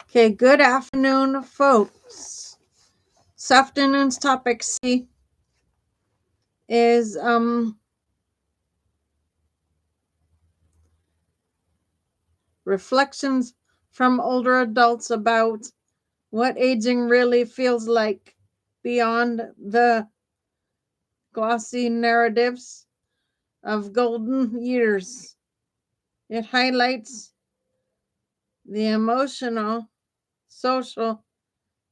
Okay, good afternoon, folks. This afternoon's topic C is reflections from older adults about what aging really feels like beyond the glossy narratives of golden years. It highlights the emotional, social,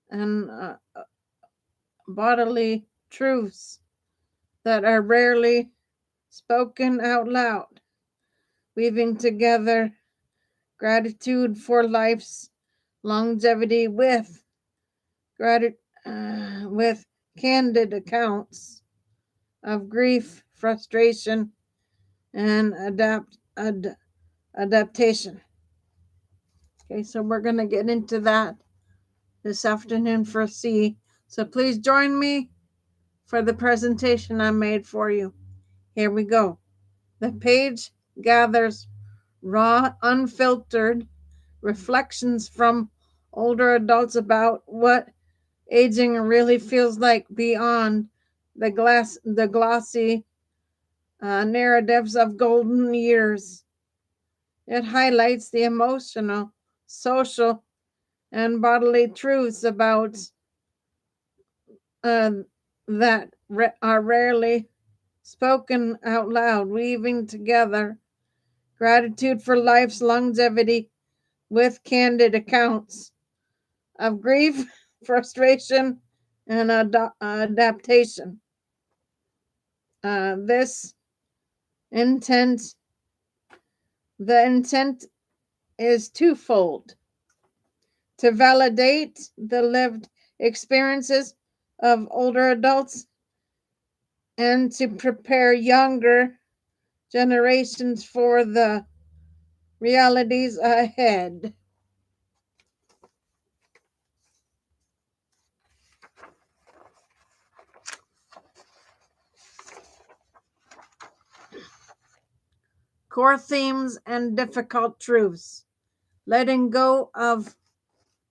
and bodily truths that are rarely spoken out loud, weaving together gratitude for life's longevity with candid accounts of grief, frustration, and adaptation. Okay, so we're going to get into that this afternoon for C. So please join me for the presentation I made for you. Here we go. The page gathers raw, unfiltered reflections from older adults about what aging really feels like beyond the glossy narratives of golden years. It highlights the emotional, social, and bodily truths about uh, that are rarely spoken out loud, weaving together gratitude for life's longevity with candid accounts of grief, frustration, and adaptation. This intent, the intent is twofold: to validate the lived experiences of older adults and to prepare younger generations for the realities ahead. Core themes and difficult truths. Letting go of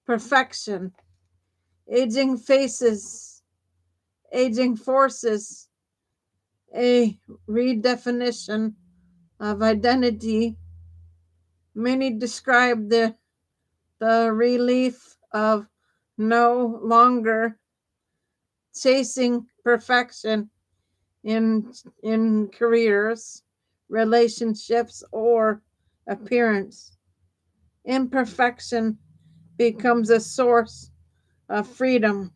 perfection. Aging faces, aging forces a redefinition of identity. Many describe the relief of no longer chasing perfection in careers, relationships, or appearance. Imperfection becomes a source of freedom,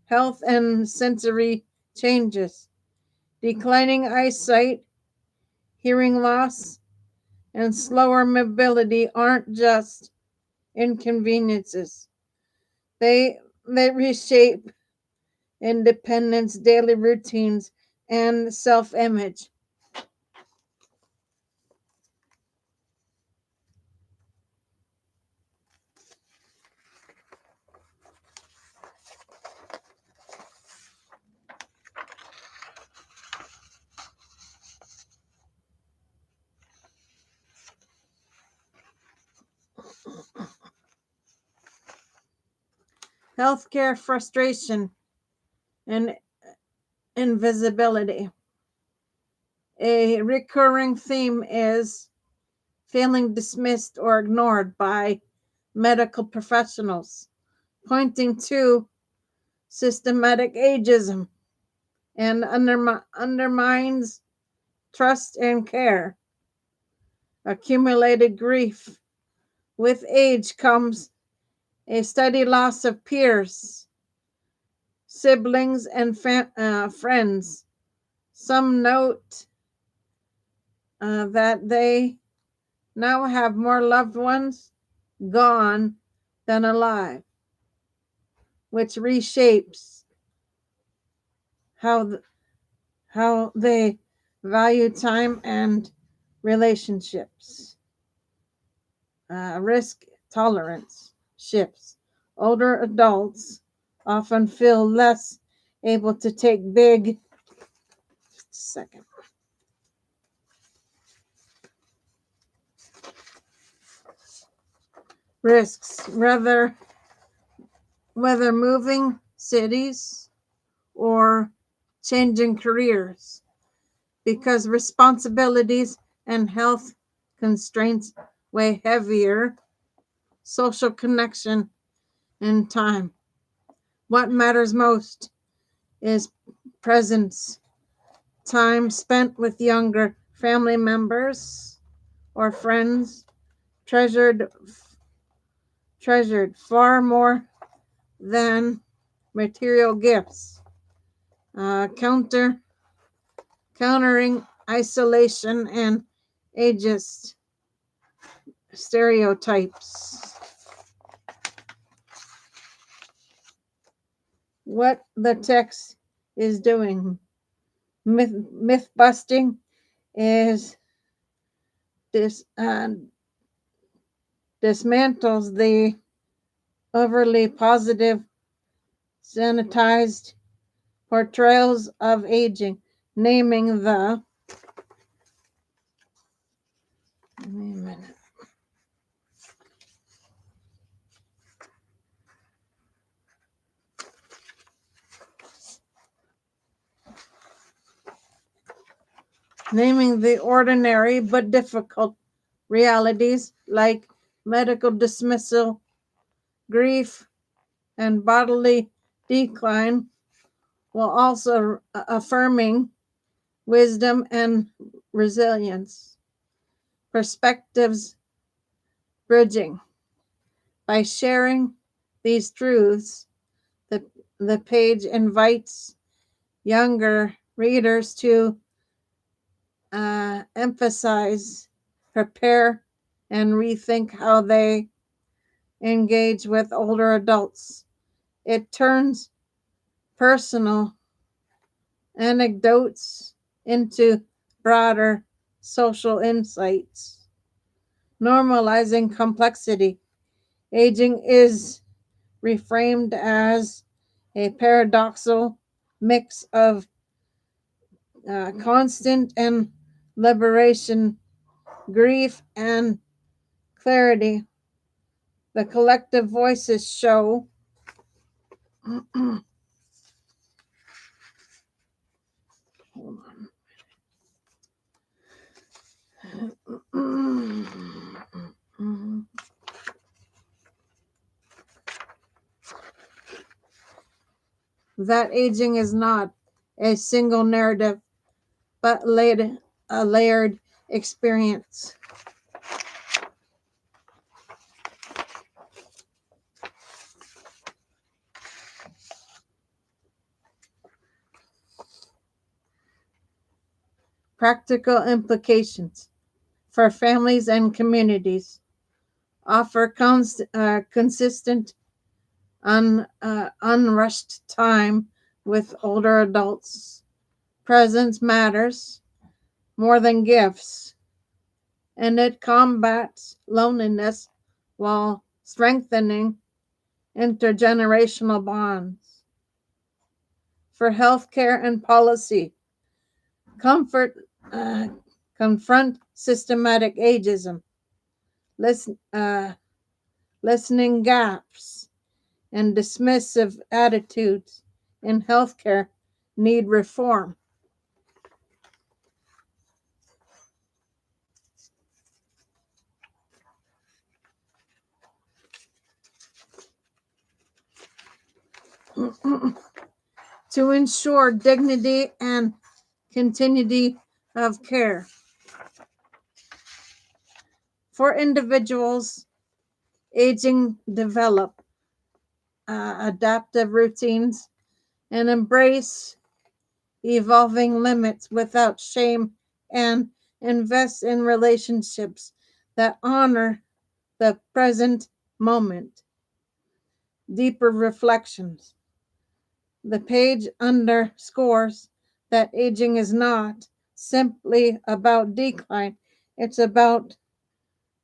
health, and sensory changes. Declining eyesight, hearing loss, and slower mobility aren't just inconveniences. They reshape independence, daily routines, and self-image. Healthcare frustration and invisibility. A recurring theme is feeling dismissed or ignored by medical professionals, pointing to systematic ageism and undermines trust and care. Accumulated grief. With age comes a steady loss of peers, siblings, and friends. Some note that they now have more loved ones gone than alive, which reshapes how how they value time and relationships. Risk tolerance shifts. Older adults often feel less able to take big second risks, whether moving cities or changing careers, because responsibilities and health constraints weigh heavier. Social connection and time. What matters most is presence, time spent with younger family members or friends, treasured far more than material gifts. Countering isolation and ageist stereotypes. What the text is doing. Myth busting is this dismantles the overly positive, sanitized portrayals of aging, naming the ordinary but difficult realities like medical dismissal, grief, and bodily decline, while also affirming wisdom and resilience. Perspectives bridging. By sharing these truths, the page invites younger readers to emphasize, prepare, and rethink how they engage with older adults. It turns personal anecdotes into broader social insights, normalizing complexity. Aging is reframed as a paradoxical mix of constant and liberation, grief and clarity. The collective voices show that aging is not a single narrative, but a layered experience. Practical implications for families and communities. Offer consistent, unrushed time with older adults. Presence matters more than gifts, and it combats loneliness while strengthening intergenerational bonds. For healthcare and policy, comfort, confront systematic ageism, listening gaps, and dismissive attitudes in healthcare need reform. To ensure dignity and continuity of care. For individuals, aging develop adaptive routines and embrace evolving limits without shame and invest in relationships that honor the present moment. Deeper reflections. The page underscores that aging is not simply about decline, it's about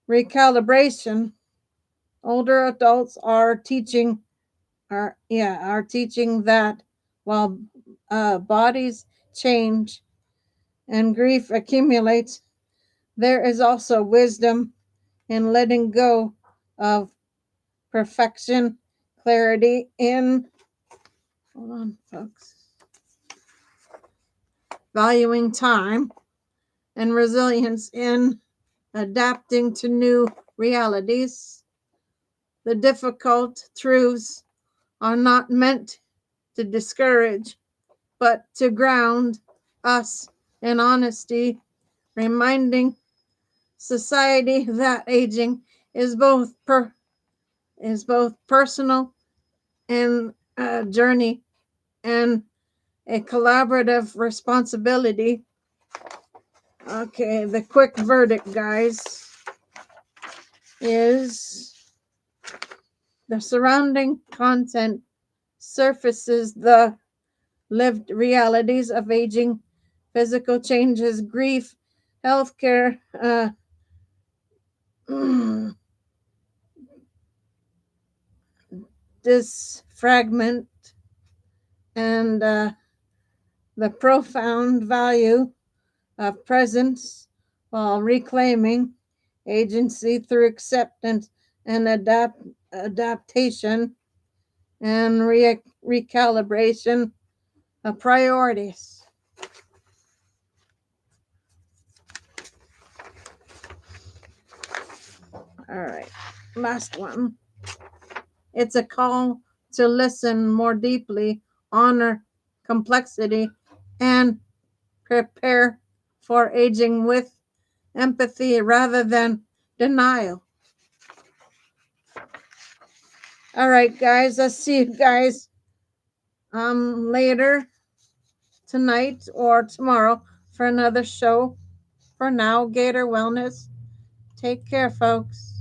recalibration. Older adults are teaching that while bodies change and grief accumulates, there is also wisdom in letting go of perfection, clarity in, hold on, folks, valuing time, and resilience in adapting to new realities. The difficult truths are not meant to discourage, but to ground us in honesty, reminding society that aging is both personal and a journey and a collaborative responsibility. Okay, the quick verdict, guys, is the surrounding content surfaces the lived realities of aging, physical changes, grief, healthcare, disfragment, and the profound value of presence while reclaiming agency through acceptance and adaptation and recalibration of priorities. All right, last one. It's a call to listen more deeply, honor complexity, and prepare for aging with empathy rather than denial. All right, guys, I'll see you guys later tonight or tomorrow for another show. For now, Gator Wellness. Take care, folks.